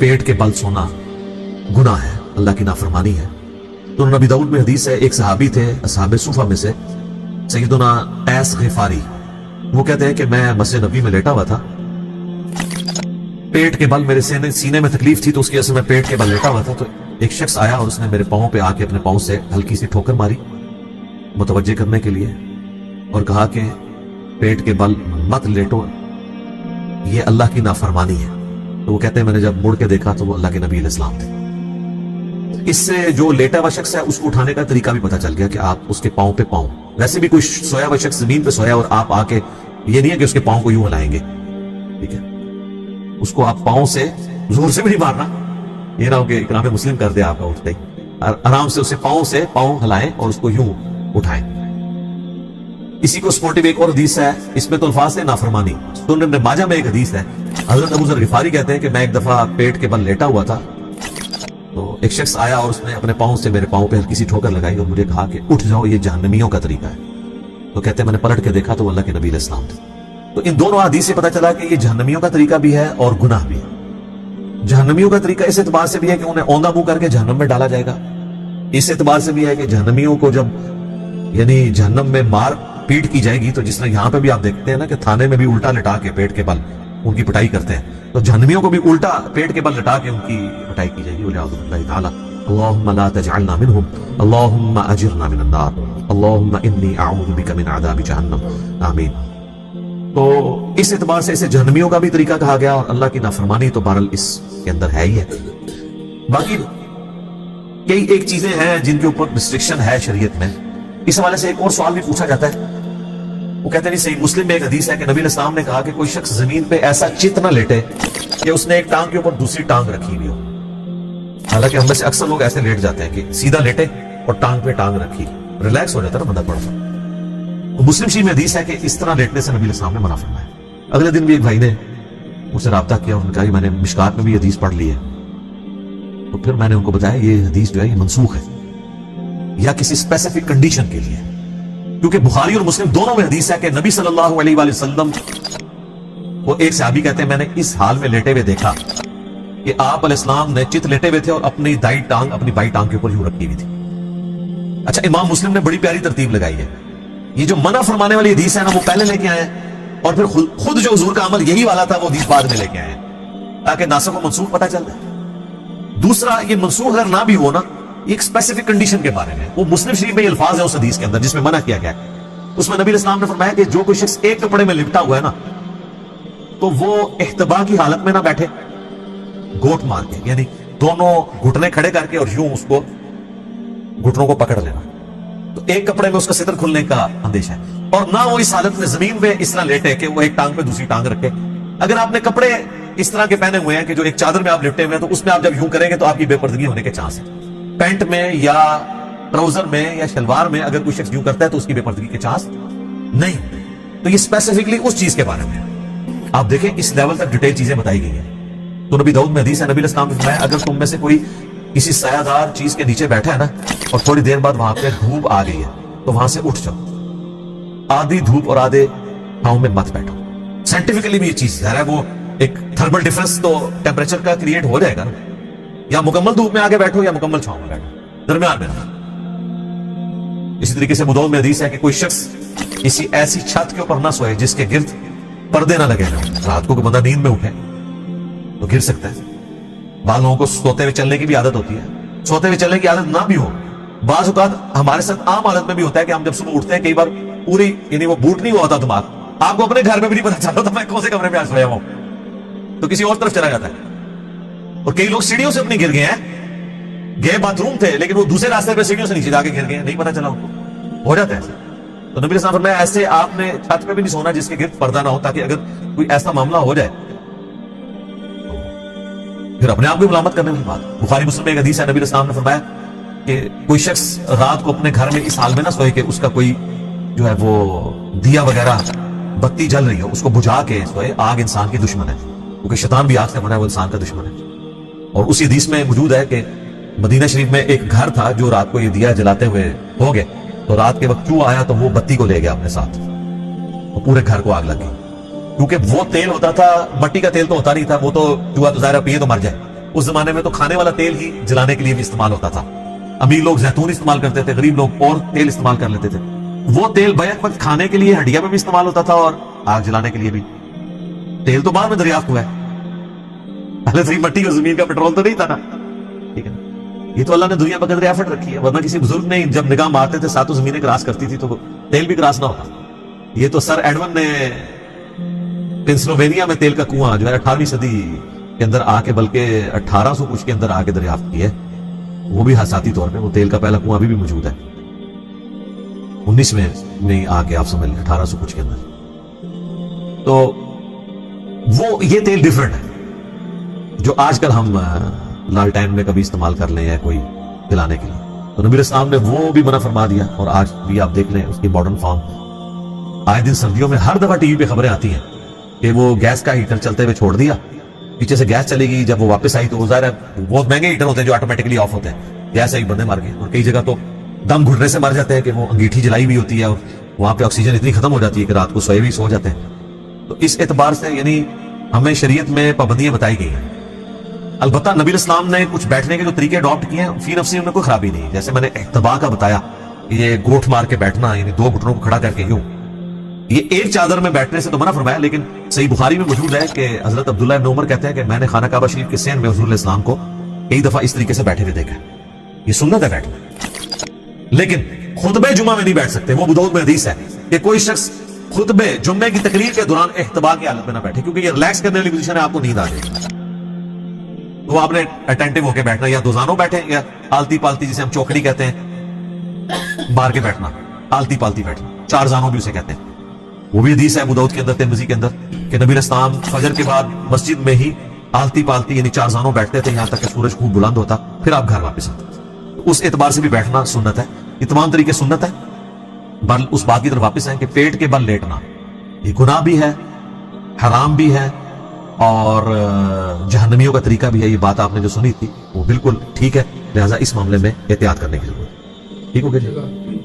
पेट के बल सोना गुनाह है, अल्लाह की नाफरमानी है। तो नबी दाऊद में हदीस है, एक सहाबी थे असहाबे सूफा में से सैयदुना ऐस गिफारी, वो कहते हैं कि मैं मस्जिद नबी में लेटा हुआ था, पेट के बल मेरे सीने में तकलीफ थी, तो उसकी वजह से मैं पेट के बल लेटा हुआ था। तो एक शख्स आया और उसने मेरे पाँव पे आके अपने पाँव से हल्की सी ठोकर मारी मुतवज्जे करने के लिए और कहा कि पेट के बल मत लेटो, ये अल्लाह की नाफरमानी है। तो वो कहते हैं मैंने जब मुड़ के देखा तो वो अल्लाह के नबी अलैहिस्सलाम थे। इससे जो लेटा हुआ शख्स है उसको उठाने का तरीका भी पता चल गया कि आप उसके पाँव पे पाँव, वैसे भी कोई सोया हुआ शख्स जमीन पे सोया और आप आके, ये नहीं है कि उसके पाँव को यूं हिलाएंगे, ठीक है, उसको आप पाँव से जोर से भी नहीं मारना, ये ना हो कि इकराम मुस्लिम कर दे आपका उठते ही, आराम से उसे पाँव से पाँव हिलाएं और उसको यूं उठाएं। इसी को सपोर्टिव एक और हदीस है, इसमें तो अल्फाज है नाफरमानी। सुनन इब्न माजा में एक हदीस है, हजरत अबू ज़र गिफारी कहते हैं कि मैं एक दफा पेट के बल लेटा हुआ था, तो एक शख्स आया और उसने अपने पाँव से मेरे पाँव पे हल्की सी ठोकर लगाई और मुझे कहा कि उठ जाओ, ये जहन्नमियों का तरीका है। तो कहते हैं मैंने पलट के देखा तो अल्लाह के नबी अलैहिस्सलाम थे। तो इन दोनों हदीस से पता चला कि ये जहन्नमियों का तरीका भी है और गुनाह भी है। जहन्नमियों का तरीका इस एतबार से भी है कि उन्हें औंधा मुंह करके जहन्नम में डाला जाएगा, इस एतबार से भी है कि जहन्नमियों को जब यानी जहन्नम में मार पीट की जाएगी, तो जिस तरह यहाँ पे भी आप देखते हैं ना कि थाने में भी उल्टा लिटा के पेट के बल उनकी पिटाई करते हैं, तो जहन्नमियों को भी उल्टा पेट के बल लिटा के उनकी पिटाई की जाएगी। अल्लाहुम्मा ला तजअलना मिनहुम, अल्लाहुम्मा अजिरना मिनन नार, अल्लाहुम्मा इन्नी अऊज़ु बिका मिन अज़ाबि जहन्नम, आमीन। तो इस एतबार से इसे जहन्नमियों का भी तरीका कहा गया और अल्लाह की नाफरमानी तो बहरहाल इसके अंदर है ही है। बाकी कई एक चीजें हैं जिनके ऊपर रिस्ट्रिक्शन है शरीयत में। इस हवाले से एक और सवाल भी पूछा जाता है, वो कहते हैं सही मुस्लिम में एक हदीस है कि नबी अलैहिस्सलाम ने कहा कि कोई शख्स जमीन पे ऐसा चित ना लेटे कि उसने एक टांग के ऊपर दूसरी टांग रखी हुई हो। हालांकि हम में से अक्सर लोग ऐसे लेट जाते हैं कि सीधा लेटे और टांग पे टांग रखी, रिलैक्स हो जाता है ना बंदा थोड़ा सा। तो मुस्लिम शरीफ में हदीस है कि इस तरह लेटने से नबी अलैहिस्सलाम ने मना फरमाया। अगले दिन भी एक भाई ने मुझसे राब्ता किया, उन्होंने कहा मैंने मिशकात में भी हदीस पढ़ ली है। तो फिर मैंने उनको बताया ये हदीस जो है ये मनसूख है या किसी स्पेसिफिक कंडीशन के लिए, क्योंकि बुखारी और मुस्लिम दोनों में हदीस है कि नबी सल्लल्लाहु अलैहि वसल्लम वो एक सहाबी कहते हैं मैंने इस हाल में लेटे हुए देखा कि आप अलैहिस्सलाम ने चित लेटे हुए थे और अपनी दाई टांग अपनी बाई टांग के ऊपर यूं रखी हुई थी। अच्छा, इमाम मुस्लिम ने बड़ी प्यारी तरतीब लगाई है। ये जो मना फरमाने वाली हदीस है ना वो पहले लेके आए और फिर खुद जो हुजूर का अमल यही वाला था वो हदीस बाद में लेके आए ताकि नासिख और मनसूख पता चल जाए। दूसरा, ये मनसूख अगर ना भी हो ना, एक स्पेसिफिक कंडीशन के बारे में, वो मुस्लिम शरीफ में अल्फाज है उस हदीस के अंदर जिसमें मना किया गया है। उसमें नबी अलैहिस्सलाम ने फरमाया कि जो कोई शख्स एक कपड़े में लिपटा हुआ है ना, तो वो इख्तिबा की हालत में ना बैठे गोट मार के, यानी दोनों घुटने खड़े करके और यूं उसको घुटनों को पकड़ लेना, तो एक कपड़े में उसका सितर खुलने का अंदेशा है। और ना वो इस हालत में जमीन पे इस तरह लेटे कि वो एक टांग पे दूसरी टांग रखे। अगर आपने कपड़े इस तरह के पहने हुए हैं कि जो एक चादर में आप लिपटे हुए हैं, तो उसमें आप जब यूं करेंगे तो आपकी बेपर्दगी होने के चांस है। पैंट में या ट्राउजर में या शलवार में अगर कोई शख्स यूं करता है तो उसकी बेपर्दगी के चांस नहीं। तो ये स्पेसिफिकली उस चीज के बारे में आप देखें, इस लेवल तक डिटेल चीजें बताई गई हैं। तो नबी दाऊद में हदीस है, नबी अलैहिस्सलाम ने फरमाया अगर तुम में से कोई किसी सायादार चीज के नीचे बैठा है ना और थोड़ी देर बाद वहां पे धूप आ गई है तो वहां से उठ जाओ, आधी धूप और आधे छांव में मत बैठो। साइंटिफिकली भी ये चीज है, वो एक थर्मल डिफरेंस तो टेम्परेचर का क्रिएट हो जाएगा ना। या मुकम्मल धूप में आगे बैठो या मुकम्मल छांव में बैठो, दरमियान में रहना। इसी तरीके से मुदौद में हदीस है कि कोई शख्स किसी ऐसी छत के ऊपर ना सोए जिसके गिर्द पर्दे ना लगे। रात को कोई बंदा नींद में उठे तो गिर सकता है। बाल लोगों को सोते हुए चलने की भी आदत होती है, सोते हुए चलने की आदत ना भी हो, बाज़ औक़ात हमारे साथ आम हालत में भी होता है कि हम जब सुबह उठते हैं कई बार पूरी यानी वो बूट नहीं हुआ होता दिमाग, आपको अपने घर में भी नहीं पता चलता था मैं कौन से कमरे में आज सोया हूं, तो किसी और तरफ चला जाता है। और कई लोग सीढ़ियों से अपनी गिर गए हैं, गए बाथरूम थे लेकिन वो दूसरे रास्ते पे सीढ़ियों से नीचे जाके गिर गए, नहीं पता चला उनको, हो जाता है ऐसे। तो नबी साहब फरमाया ऐसे आपने छत पे भी नहीं सोना जिसके गिर्द पर्दा ना हो, ताकि अगर कोई ऐसा मामला हो जाए फिर अपने आप को मलामत करने वाली बात। बुखारी मुस्लिम में एक हदीस है, नबी साहब ने फरमाया कि कोई शख्स रात को अपने घर में इस हाल में ना सोए कि उसका कोई जो है वो दिया वगैरह बत्ती जल रही हो उसको बुझा के सोए। आग इंसान की दुश्मन है, क्योंकि शैतान भी आग से बना है, वो इंसान का दुश्मन है। और उसी हदीस में मौजूद है कि मदीना शरीफ में एक घर था जो रात को ये दिया जलाते हुए हो गए, तो रात के वक्त चूहा आया तो वो बत्ती को ले गया अपने साथ, तो पूरे घर को आग लग गई। क्योंकि वो तेल होता था, मट्टी का तेल तो होता नहीं था, वो तो चूहा तो ज़ाहिर पिए तो मर जाए, उस जमाने में तो खाने वाला तेल ही जलाने के लिए भी इस्तेमाल होता था। अमीर लोग जैतून इस्तेमाल करते थे, गरीब लोग और तेल इस्तेमाल कर लेते थे। वो तेल बैक वक्त खाने के लिए हड्डिया में भी इस्तेमाल होता था और आग जलाने के लिए भी। तेल तो बाद में दरियाफ्त हुआ है, पहले तो मट्टी और जमीन का पेट्रोल तो नहीं था ना, ठीक है ना। ये तो अल्लाह ने दुनिया पर कदर आफत रखी है, वरना किसी बुजुर्ग ने जब निगाह मारते थे सातों जमीनें क्रॉस करती थी तो तेल भी क्रॉस ना होता। ये तो सर एडवन ने पेंसिल्वेनिया में तेल का कुआं जो है 18वीं सदी के अंदर आके, बल्कि 1800 कुछ के अंदर आके दरियाफ्त की है, वो भी हसाती तौर पे। वो तेल का पहला कुआं अभी भी मौजूद है, 19वें में आके आप समझ लें 1800 कुछ के अंदर। तो वो ये तेल डिफरेंट है जो आजकल हम लालटेन में कभी इस्तेमाल कर लें या कोई जलाने के लिए। तो नबी इस्लाम ने वो भी मना फरमा दिया, और आज भी आप देख लें उसकी मॉडर्न फॉर्म। आए दिन सर्दियों में हर दफा टीवी पे खबरें आती हैं कि वो गैस का हीटर चलते हुए छोड़ दिया, पीछे से गैस चलेगी, जब वो वापस आई तो वो ज़ाहिर है बहुत महंगे हीटर होते हैं जो ऑटोमेटिकली ऑफ होते हैं, गैस एक बंदे मार गए। और कई जगह तो दम घुटने से मर जाते हैं कि वो अंगीठी जलाई हुई होती है और वहां पे ऑक्सीजन इतनी खत्म हो जाती है कि रात को सोए भी सो जाते हैं। तो इस एतबार से यानी हमें शरीयत में पाबंदियां बताई गई हैं। अलबत्ता नबी इस्लाम ने कुछ बैठने के जो तरीके अडॉप्ट किए हैं फी नफ्सी उनमें कोई खराबी नहीं। जैसे मैंने इख्तबा का बताया, ये गोठ मार के बैठना, यानी दो घुटनों को खड़ा करके यूं, ये एक चादर में बैठने से तो मना फरमाया, लेकिन सही बुखारी में मौजूद है कि हजरत अब्दुल्लाह इब्न उमर कहते हैं कि मैंने खाना काबा शरीफ के सेन में हुजूर इस्लाम को कई दफा इस तरीके से बैठे हुए देखा है। ये सुन्नत है बैठना, लेकिन खुतबे जुमा में नहीं बैठ सकते। वो बुदाऊद में हदीस है कि कोई शख्स खुतबे जुम्मे की तकरीर के दौरान इख्तबा की हालत में ना बैठे, क्योंकि ये रिलैक्स करने वाली पोजीशन है, आपको नींद आ जाएगी। तो आपने अटेंटिव होकर बैठना, या दोजानो बैठे या आलती पालती, जिसे हम चौकड़ी कहते हैं, बाहर के बैठना, आलती पालती बैठना, चार जानों भी उसे कहते हैं। वो भी हदीस है अबू दाऊद के अंदर, तिरमिज़ी के अंदर, कि नबी इस्लाम फजर के बाद मस्जिद में ही आलती पालती यानी चार जानों बैठते थे, यहां तक कि सूरज खूब बुलंद होता, फिर आप घर वापस आते। तो उस एतबार से भी बैठना सुन्नत है। ये तमाम तरीके सुन्नत है। बल उस बात की तरफ वापस है कि पेट के बल लेटना ये गुनाह भी है, हराम भी है और जहन्नमियों का तरीका भी है। ये बात आपने जो सुनी थी वो बिल्कुल ठीक है, लिहाजा इस मामले में एहतियात करने की जरूरत है। ठीक हो गया जी।